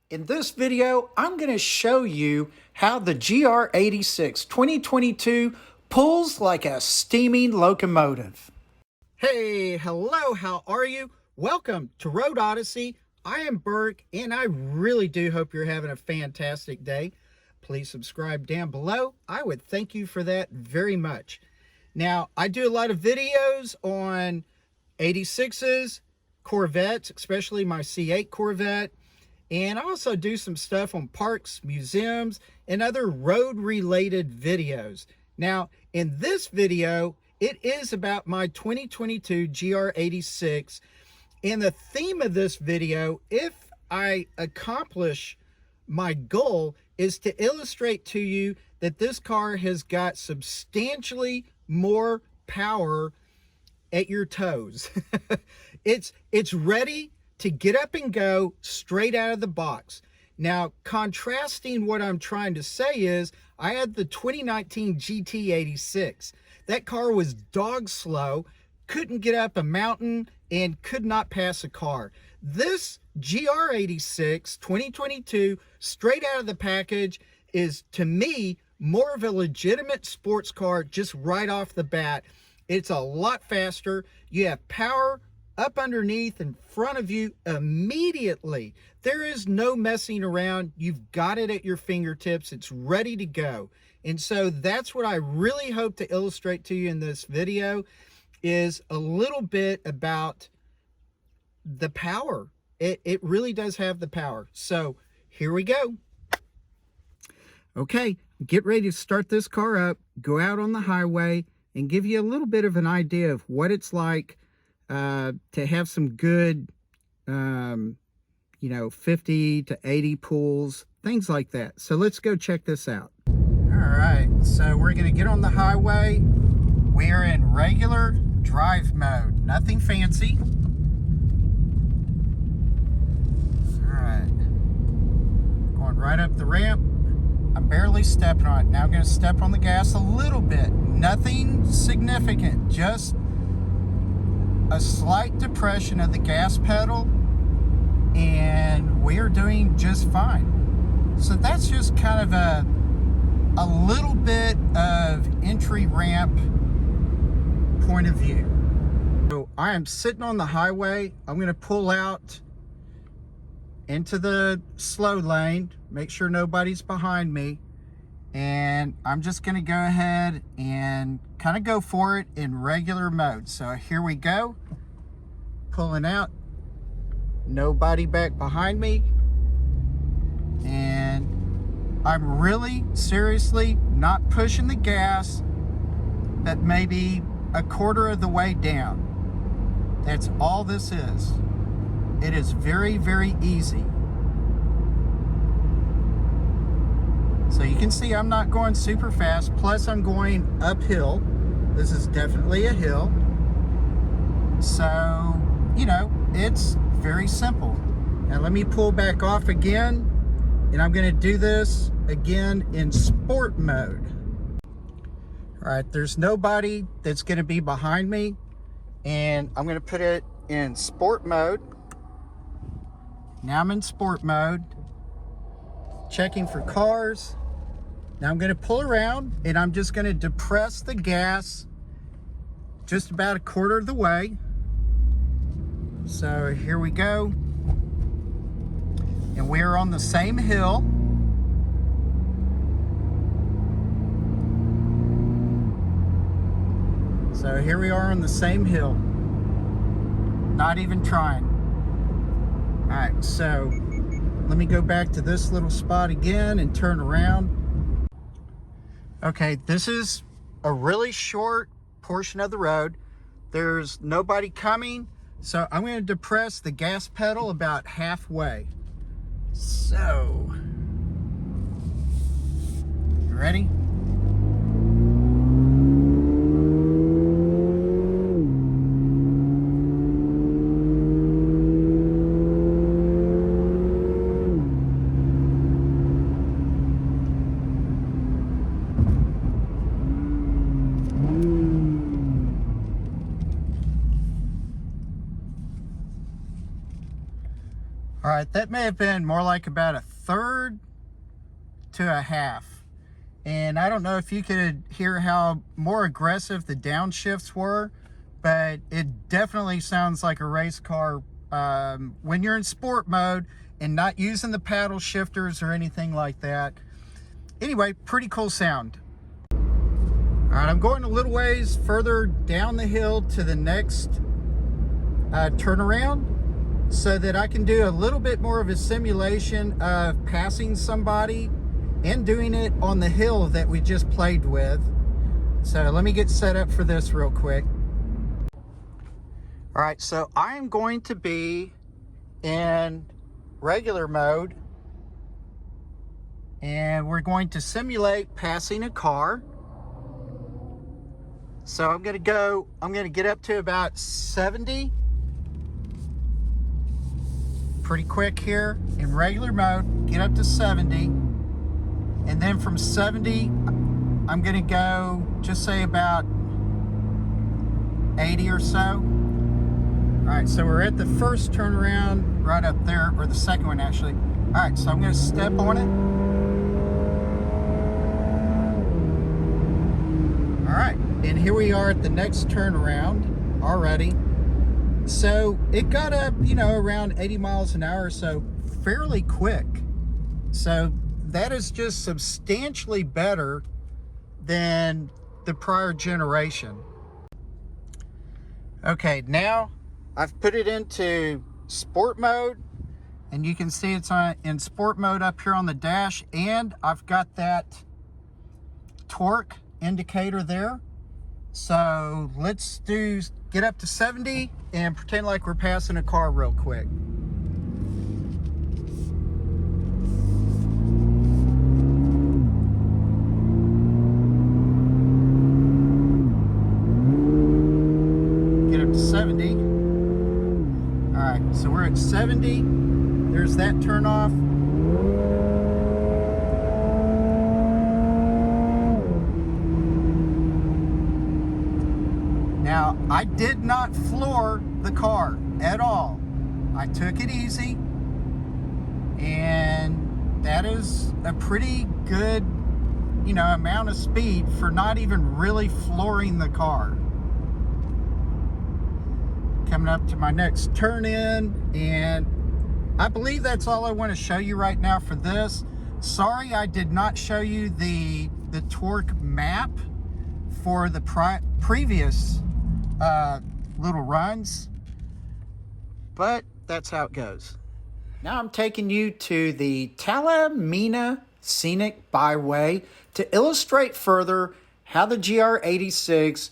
In this video, I'm going to show you how the GR86 2022 pulls like a steaming locomotive. Hey, hello, how are you? Welcome to Road Odyssey. I am Burke, and I really do hope you're having a fantastic day. Please subscribe down below. I would thank you for that very much. Now, I do a lot of videos on 86s, Corvettes, especially my C8 Corvette. And I also do some stuff on parks, museums, and other road-related videos. Now, in this video, it is about my 2022 GR86. And the theme of this video, if I accomplish my goal, is to illustrate to you that this car has got substantially more power at your toes. It's ready to get up and go straight out of the box. Now, contrasting what I'm trying to say is, I had the 2019 GT86. That car was dog slow, couldn't get up a mountain, and could not pass a car. This GR86 2022, straight out of the package, is, to me, more of a legitimate sports car just right off the bat. It's a lot faster. You have power up underneath in front of you immediately. There is no messing around. You've got it at your fingertips. It's ready to go. And so that's what I really hope to illustrate to you in this video, is a little bit about the power. It really does have the power. So here we go. Okay, get ready to start this car up, go out on the highway, and give you a little bit of an idea of what it's like to have some good, 50 to 80 pulls, things like that. So let's go check this out. All right, so we're gonna get on the highway. We're in regular drive mode, nothing fancy. All right, going right up the ramp. I'm barely stepping on it. Now I'm gonna step on the gas a little bit. Nothing significant, just a slight depression of the gas pedal, and we are doing just fine. So that's just kind of a little bit of entry ramp point of view. So I am sitting on the highway. I'm going to pull out into the slow lane, make sure nobody's behind me, and I'm just going to go ahead and kind of go for it in regular mode. So here we go, pulling out, nobody back behind me, and I'm really seriously not pushing the gas, but maybe a quarter of the way down. That's all this is. It is very, very easy. So you can see I'm not going super fast, plus I'm going uphill. This is definitely a hill. So, it's very simple. Now let me pull back off again, and I'm gonna do this again in sport mode. All right, there's nobody that's gonna be behind me, and I'm gonna put it in sport mode. Now I'm in sport mode, checking for cars. Now I'm going to pull around, and I'm just going to depress the gas just about a quarter of the way. So here we go. And we're on the same hill. So here we are on the same hill. Not even trying. All right, so let me go back to this little spot again and turn around. Okay, this is a really short portion of the road. There's nobody coming, so I'm going to depress the gas pedal about halfway. So, you ready? All right, that may have been more like about a third to a half. And I don't know if you could hear how more aggressive the downshifts were, but it definitely sounds like a race car when you're in sport mode and not using the paddle shifters or anything like that. Anyway, pretty cool sound. All right, I'm going a little ways further down the hill to the next turnaround so that I can do a little bit more of a simulation of passing somebody and doing it on the hill that we just played with. So let me get set up for this real quick. All right, so I am going to be in regular mode and we're going to simulate passing a car. So I'm going to get up to about 70. Pretty quick here in regular mode, get up to 70. And then from 70, I'm going to go just say about 80 or so. All right, so we're at the first turnaround right up there, or the second one actually. All right, so I'm going to step on it. All right, and here we are at the next turnaround already. So it got up, around 80 miles an hour, so fairly quick. So that is just substantially better than the prior generation. Okay, now I've put it into sport mode, and you can see it's in sport mode up here on the dash, and I've got that torque indicator there. So let's get up to 70 and pretend like we're passing a car real quick. Get up to 70. All right, so we're at 70. There's that turn off. Now, I did not floor the car at all. I took it easy, and that is a pretty good, amount of speed for not even really flooring the car. Coming up to my next turn in, and I believe that's all I want to show you right now for this. Sorry I did not show you the torque map for the previous little runs, but that's how it goes. Now I'm taking you to the Talamina Scenic Byway to illustrate further how the GR86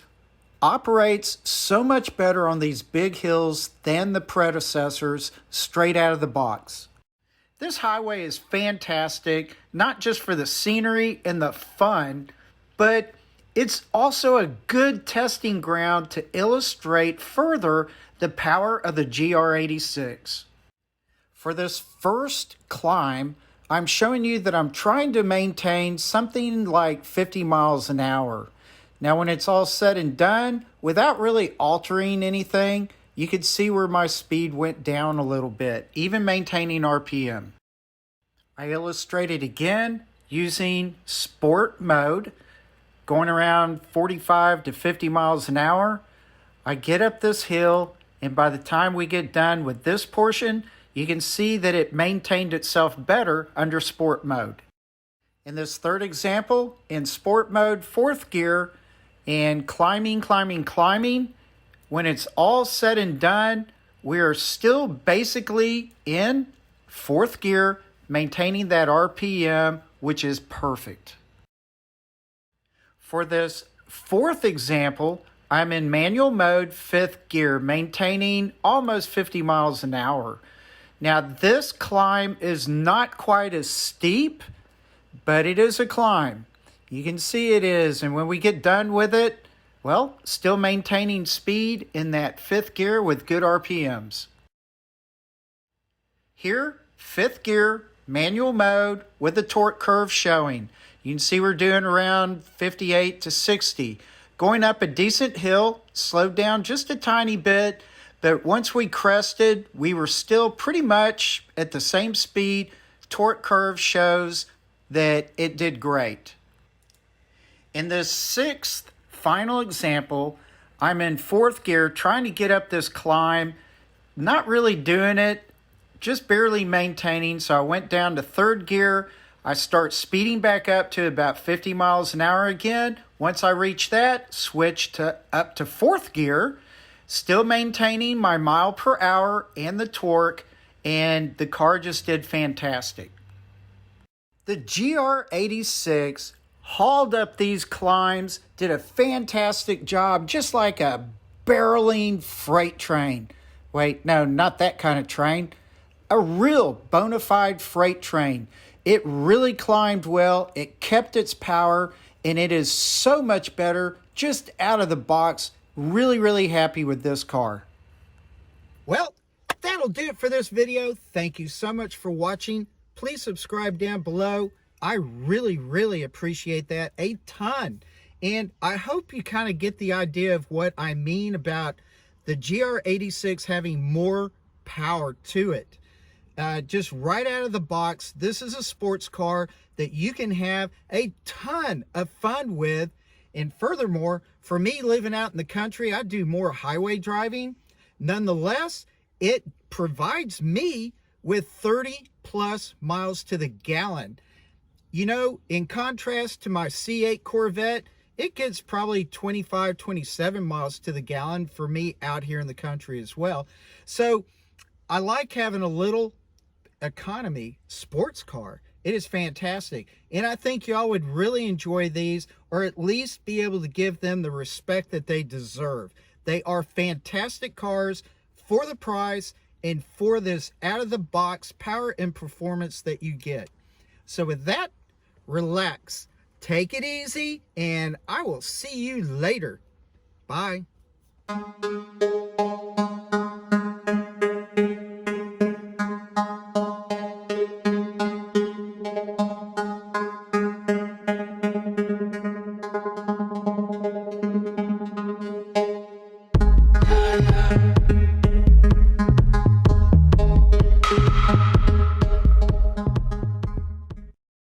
operates so much better on these big hills than the predecessors straight out of the box. This highway is fantastic, not just for the scenery and the fun, but it's also a good testing ground to illustrate further the power of the GR86. For this first climb, I'm showing you that I'm trying to maintain something like 50 miles an hour. Now, when it's all said and done, without really altering anything, you can see where my speed went down a little bit, even maintaining RPM. I illustrated again using sport mode, going around 45 to 50 miles an hour. I get up this hill, and by the time we get done with this portion, you can see that it maintained itself better under sport mode. In this third example, in sport mode, fourth gear, and climbing, when it's all said and done, we are still basically in fourth gear, maintaining that RPM, which is perfect. For this fourth example, I'm in manual mode, fifth gear, maintaining almost 50 miles an hour. Now, this climb is not quite as steep, but it is a climb. You can see it is, and when we get done with it, well, still maintaining speed in that fifth gear with good RPMs. Here, fifth gear, manual mode with the torque curve showing. You can see we're doing around 58 to 60. Going up a decent hill, slowed down just a tiny bit, But once we crested, we were still pretty much at the same speed. Torque curve shows that it did great. In this sixth final example, I'm in fourth gear trying to get up this climb, not really doing it, just barely maintaining. So I went down to third gear. I start speeding back up to about 50 miles an hour again. Once I reach that, switch to up to fourth gear, still maintaining my mile per hour and the torque, and the car just did fantastic. The GR86 hauled up these climbs, did a fantastic job, just like a barreling freight train. Wait, no, not that kind of train. A real bona fide freight train. It really climbed well, it kept its power, and it is so much better just out of the box. Really, really happy with this car. Well, that'll do it for this video. Thank you so much for watching. Please subscribe down below. I really, really appreciate that a ton. And I hope you kind of get the idea of what I mean about the GR86 having more power to it. Just right out of the box, this is a sports car that you can have a ton of fun with. And furthermore, for me living out in the country, I do more highway driving. Nonetheless, it provides me with 30 plus miles to the gallon. You know, in contrast to my C8 Corvette, it gets probably 25, 27 miles to the gallon for me out here in the country as well. So I like having a little economy sports car. It is fantastic. And I think y'all would really enjoy these, or at least be able to give them the respect that they deserve. They are fantastic cars for the price and for this out-of-the-box power and performance that you get. So with that, relax, take it easy, and I will see you later. Bye.